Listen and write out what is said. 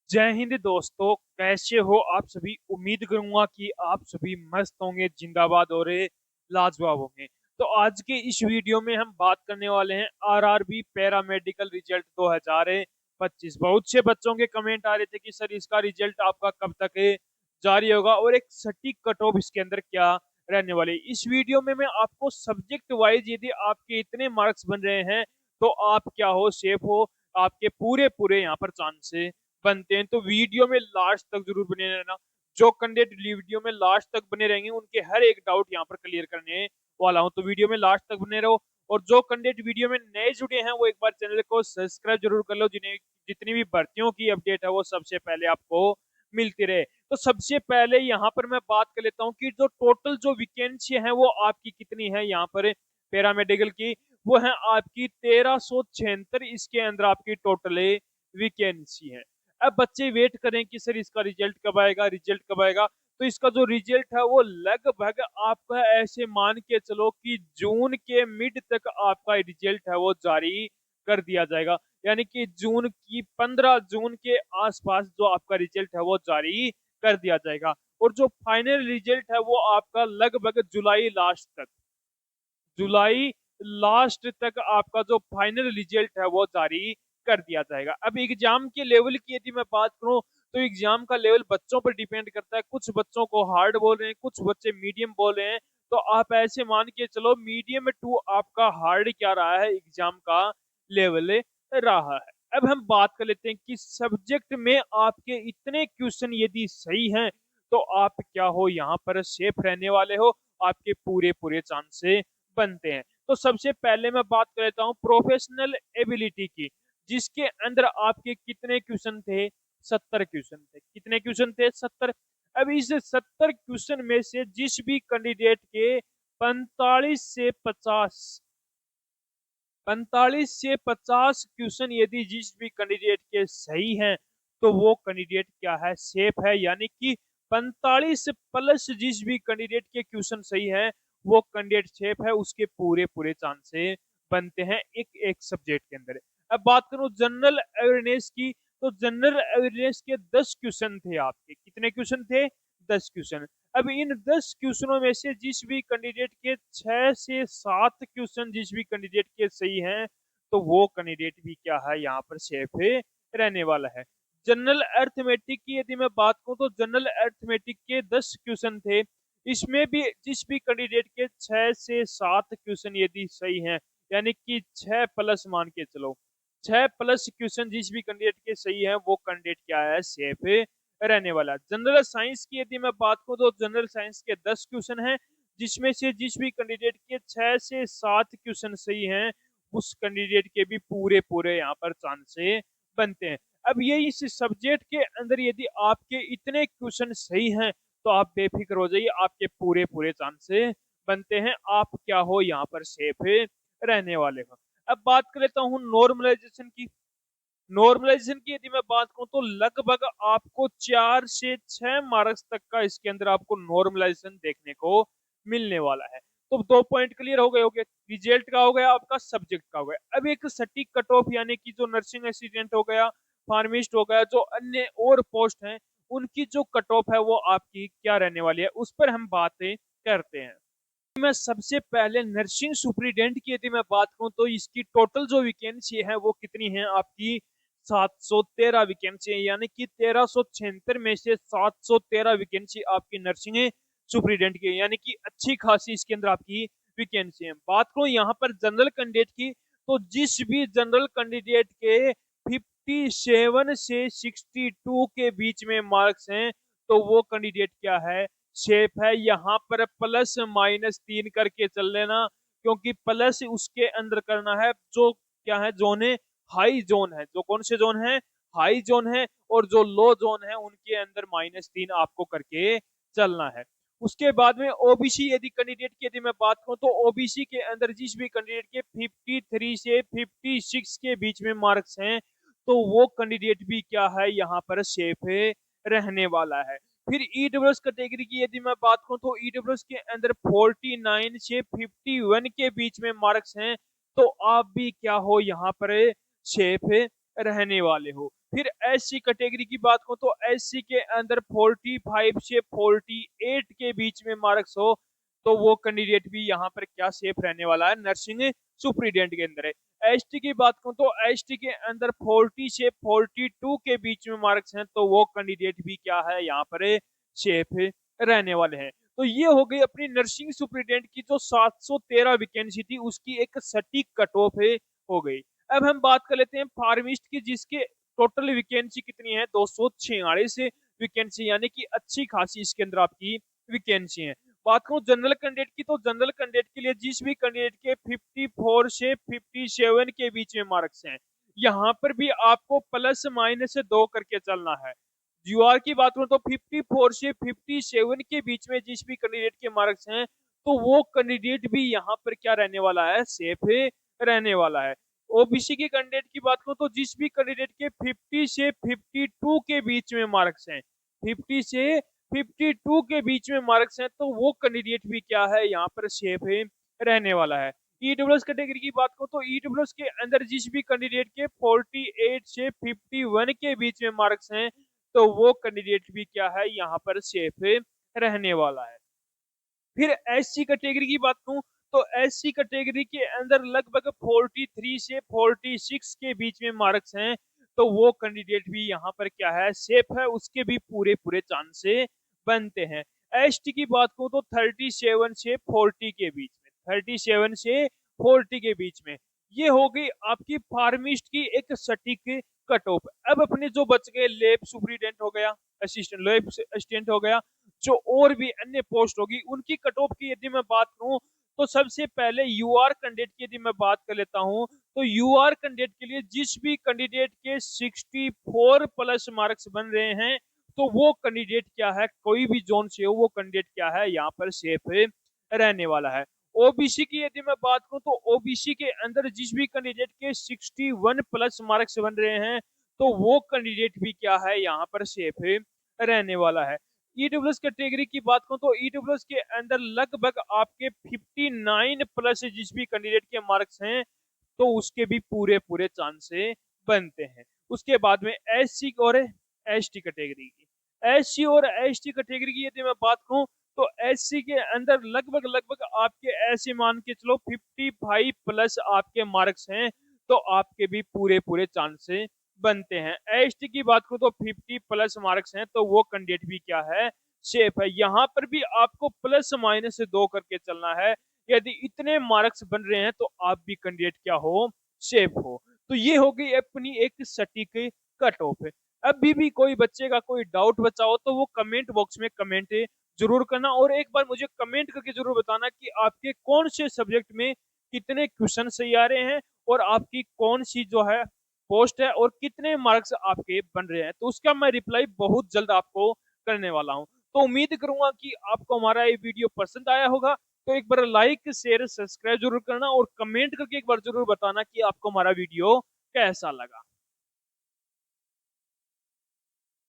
जय हिंद दोस्तों, कैसे हो आप सभी। उम्मीद करूंगा कि आप सभी मस्त होंगे, जिंदाबाद और लाजवाब होंगे। तो आज के इस वीडियो में हम बात करने वाले हैं आरआरबी पैरामेडिकल रिजल्ट 2025। बहुत से बच्चों के कमेंट आ रहे थे कि सर इसका रिजल्ट आपका कब तक जारी होगा और एक सटीक कट ऑफ इसके अंदर क्या रहने वाले। इस वीडियो में मैं आपको सब्जेक्ट वाइज यदि आपके इतने मार्क्स बन रहे हैं तो आप क्या हो, सेफ हो, आपके पूरे पूरे यहाँ पर चांस बनते हैं। तो वीडियो में लास्ट तक जरूर बने रहना। जो कैंडिडेट वीडियो में लास्ट तक बने रहेंगे उनके हर एक डाउट यहाँ पर क्लियर करने वाला हूँ। तो वीडियो में लास्ट तक बने रहो। और जो कैंडिडेट वीडियो में नए जुड़े हैं वो एक बार चैनल को सब्सक्राइब जरूर कर लो, जिन्हें जितनी भी भर्तियों की अपडेट है वो सबसे पहले आपको मिलती रहे। तो सबसे पहले यहाँ पर मैं बात कर लेता हूँ कि जो टोटल जो वैकेंसी है वो आपकी कितनी है यहाँ पर पैरामेडिकल की। वो है आपकी 1376। इसके अंदर आपकी टोटल वैकेंसी है। अब बच्चे वेट करें कि सर इसका रिजल्ट कब आएगा, रिजल्ट कब आएगा। तो इसका जो रिजल्ट है वो लगभग आपका ऐसे मान के चलो कि जून के मिड तक आपका रिजल्ट है वो जारी कर दिया जाएगा। यानी कि जून की 15 जून के आसपास जो आपका रिजल्ट है वो जारी कर दिया जाएगा। और जो फाइनल रिजल्ट है वो आपका लगभग जुलाई लास्ट तक आपका जो फाइनल रिजल्ट है वो जारी कर दिया जाएगा। अब एग्जाम के लेवल की यदि मैं बात करूं तो एग्जाम का लेवल बच्चों पर डिपेंड करता है। कुछ बच्चों को हार्ड बोल रहे हैं, कुछ बच्चे मीडियम बोल रहे हैं। तो आप ऐसे मान के चलो मीडियम टू आपका हार्ड क्या रहा है, एग्जाम का लेवल रहा है। अब हम बात कर लेते हैं कि सब्जेक्ट में आपके इतने क्वेश्चन यदि सही हैं तो आप क्या हो, यहाँ पर सेफ रहने वाले हो। आपके पूरे पूरे चांस बनते हैं। तो सबसे पहले मैं बात कर लेता हूं प्रोफेशनल एबिलिटी की, जिसके अंदर आपके कितने क्वेश्चन थे, 70 क्वेश्चन थे। कितने क्वेश्चन थे, 70। अब इस 70 क्वेश्चन में से जिस भी कैंडिडेट के 45 क्वेश्चन यदि जिस भी कैंडिडेट के सही हैं तो वो कैंडिडेट क्या है, सेफ है। यानी कि 45 प्लस जिस भी कैंडिडेट के क्वेश्चन सही है वो कैंडिडेट सेफ है। उसके पूरे पूरे चांसेस बनते हैं एक एक सब्जेक्ट के अंदर। अब बात करूं जनरल अवेयरनेस की, तो जनरल अवेयरनेस के 10 क्वेश्चन थे आपके। कितने क्वेश्चन थे, 10 क्वेश्चन। अब इन 10 क्वेश्चनों में से जिस भी कैंडिडेट के 6 से 7 क्वेश्चन जिस भी कैंडिडेट के सही हैं तो वो कैंडिडेट भी क्या है, यहाँ पर सेफ रहने वाला है। जनरल अर्थमेटिक की यदि मैं बात करूं तो जनरल अर्थमेटिक के 10 क्वेश्चन थे। इसमें भी जिस भी कैंडिडेट के 6 से 7 क्वेश्चन यदि सही हैं, यानी कि 6 प्लस मान के चलो, 6 प्लस क्वेश्चन जिस भी कैंडिडेट के सही है वो कैंडिडेट क्या है, सेफ रहने वाला। जनरल साइंस की यदि मैं बात करूं तो जनरल साइंस के 10 क्वेश्चन हैं, जिसमें से जिस भी कैंडिडेट के 6 से 7 क्वेश्चन सही हैं उस कैंडिडेट के भी पूरे पूरे यहाँ पर चांसेस बनते हैं। अब ये इस सब्जेक्ट के अंदर यदि आपके इतने क्वेश्चन सही हैं तो आप बेफिक्र हो जाइए, आपके पूरे पूरे चांसेस बनते हैं। आप क्या हो, यहाँ पर सेफ रहने वाले हो। अब बात कर लेता हूँ नॉर्मलाइजेशन की। नॉर्मलाइजेशन की यदि मैं बात करूं तो लगभग आपको 4 से 6 मार्क्स तक का इसके अंदर आपको नॉर्मलाइजेशन देखने को मिलने वाला है। तो 2 पॉइंट क्लियर हो गए होंगे, रिजल्ट का हो गया, आपका सब्जेक्ट का हो गया। अब एक सटीक कट ऑफ यानी कि जो नर्सिंग असिस्टेंट हो गया, फार्मिस्ट हो गया, जो अन्य और पोस्ट हैं उनकी जो कट ऑफ है वो आपकी क्या रहने वाली है उस पर हम बातें करते हैं। मैं सबसे पहले नर्सिंग सुपरिटेंडेंट की यदि मैं बात करूं तो इसकी टोटल जो वैकेंसी है वो कितनी है आपकी, 713 वैकेंसी है। यानी कि 1376 में से 713 वैकेंसी आपकी नर्सिंग सुपरिटेंडेंट की, यानी कि अच्छी खासी इसके अंदर आपकी वैकेंसी है। बात करूं यहाँ पर जनरल कैंडिडेट की, तो जिस भी जनरल कैंडिडेट के 57 से 62 के बीच में मार्क्स हैं तो वो कैंडिडेट क्या है, शेप है। यहाँ पर प्लस माइनस 3 करके चल लेना, क्योंकि प्लस उसके अंदर करना है जो क्या है, जोन है, हाई जोन है। जो कौन से जोन है, हाई जोन है। और जो लो जोन है उनके अंदर -3 आपको करके चलना है। उसके बाद में ओबीसी यदि कैंडिडेट की यदि मैं बात करूं तो ओबीसी के अंदर जिस भी कैंडिडेट के 53 से 56 के बीच में मार्क्स हैं तो वो कैंडिडेट भी क्या है, यहाँ पर सेफ रहने वाला है। फिर ईडब्ल्यूएस कैटेगरी की यदि मैं बात करूं तो ईडब्ल्यूएस के अंदर 49 से 51 के बीच में मार्क्स हैं तो आप भी क्या हो, यहाँ पर सेफ रहने वाले हो। फिर एससी कैटेगरी की बात करूं तो एससी के अंदर 45 से 48 के बीच में मार्क्स हो तो वो कैंडिडेट भी यहाँ पर क्या सेफ रहने वाला है, नर्सिंग सुप्रीडेंट के अंदर है। एसटी की बात करूं तो एसटी के अंदर 40 से 42 के बीच में मार्क्स हैं तो वो कैंडिडेट भी क्या है, यहाँ पर सेफ रहने वाले हैं। तो ये हो गई अपनी नर्सिंग सुप्रीडेंट की जो 713 वैकेंसी थी उसकी एक सटीक कट ऑफ हो गई। अब हम बात कर लेते हैं फार्मिस्ट की, जिसके टोटल वैकेंसी कितनी है, 246 वैकेंसी, यानी कि अच्छी खासी इसके अंदर आपकी वैकेंसी है। बात करूं जनरल कैंडिडेट की तो जनरल कैंडिडेट के लिए जिस भी कैंडिडेट के 54 से 57 के बीच में मार्क्स हैं, यहाँ पर भी आपको प्लस माइनस 2 करके चलना है। यूआर की बात करूं तो 54 से 57 के बीच में जिस भी कैंडिडेट के मार्क्स हैं तो वो कैंडिडेट भी यहाँ पर क्या रहने वाला है, सेफ रहने वाला है। ओबीसी के कैंडिडेट की बात करूं तो जिस भी कैंडिडेट के 50 से 52 के बीच में मार्क्स हैं, 50 से 52 के बीच में मार्क्स हैं तो वो कैंडिडेट भी क्या है, यहाँ पर सेफ रहने वाला है। ईडब्ल्यूएस कैटेगरी की बात करूं तो ईडब्ल्यूएस के अंदर जिस भी कैंडिडेट के 48 से 51 के बीच में मार्क्स हैं तो वो कैंडिडेट भी क्या है, यहाँ पर सेफ रहने वाला है। फिर एससी कैटेगरी की बात करूं तो एससी कैटेगरी के अंदर लगभग 43 से 46 के बीच में मार्क्स हैं तो वो कैंडिडेट भी यहाँ पर क्या है, सेफ है, उसके भी पूरे पूरे चांस बनते हैं। एसटी की बात करूं तो 37 से 40 के बीच में, 37 से 40 के बीच में ये हो गई आपकी फार्मिस्ट की एक सटीक कट ऑफ। अब अपने जो बच गए लेब सुप्रीडेंट हो गया, असिस्टेंट लेब असिस्टेंट हो गया, जो और भी अन्य पोस्ट होगी उनकी कट ऑफ की यदि मैं बात करूं तो सबसे पहले यूआर कैंडिडेट की यदि मैं बात कर लेता हूं तो यूआर कैंडिडेट के लिए जिस भी कैंडिडेट के 64 प्लस मार्क्स बन रहे हैं तो वो कैंडिडेट क्या है, कोई भी जोन से हो वो कैंडिडेट क्या है, यहाँ पर सेफ रहने वाला है। ओबीसी की यदि मैं बात करूं तो ओबीसी के अंदर जिस भी कैंडिडेट के 61 प्लस मार्क्स बन रहे हैं तो वो कैंडिडेट भी क्या है, यहाँ पर सेफ रहने वाला है। ईडब्ल्यूएस कैटेगरी की बात करूं तो ईडब्ल्यूएस के अंदर लगभग आपके 59 प्लस जिस भी कैंडिडेट के मार्क्स हैं तो उसके भी पूरे पूरे चांस बनते हैं। उसके बाद में एससी और एसटी कैटेगरी की, एससी और एसटी कैटेगरी की यदि मैं बात करूं तो एससी के अंदर लगभग लगभग आपके ऐसे मान के चलो 55 प्लस आपके मार्क्स हैं तो आपके भी पूरे पूरे चांस बनते हैं। एसटी की बात करूं तो 50 प्लस मार्क्स हैं तो वो कैंडिडेट भी क्या है, सेफ है। यहाँ पर भी आपको प्लस माइनस 2 करके चलना है, यदि इतने मार्क्स बन रहे हैं तो आप भी कैंडिडेट क्या हो, सेफ हो। तो ये हो गई अपनी एक सटीक कट ऑफ। अभी भी कोई बच्चे का कोई डाउट बचा हो तो वो कमेंट बॉक्स में कमेंट जरूर करना, और एक बार मुझे कमेंट करके जरूर बताना कि आपके कौन से सब्जेक्ट में कितने क्वेश्चन सही आ रहे हैं और आपकी कौन सी जो है पोस्ट है और कितने मार्क्स आपके बन रहे हैं, तो उसका मैं रिप्लाई बहुत जल्द आपको करने वाला हूं। तो उम्मीद करूंगा कि आपको हमारा ये वीडियो पसंद आया होगा। तो एक बार लाइक शेयर सब्सक्राइब जरूर करना और कमेंट करके एक बार जरूर बताना कि आपको हमारा वीडियो कैसा लगा।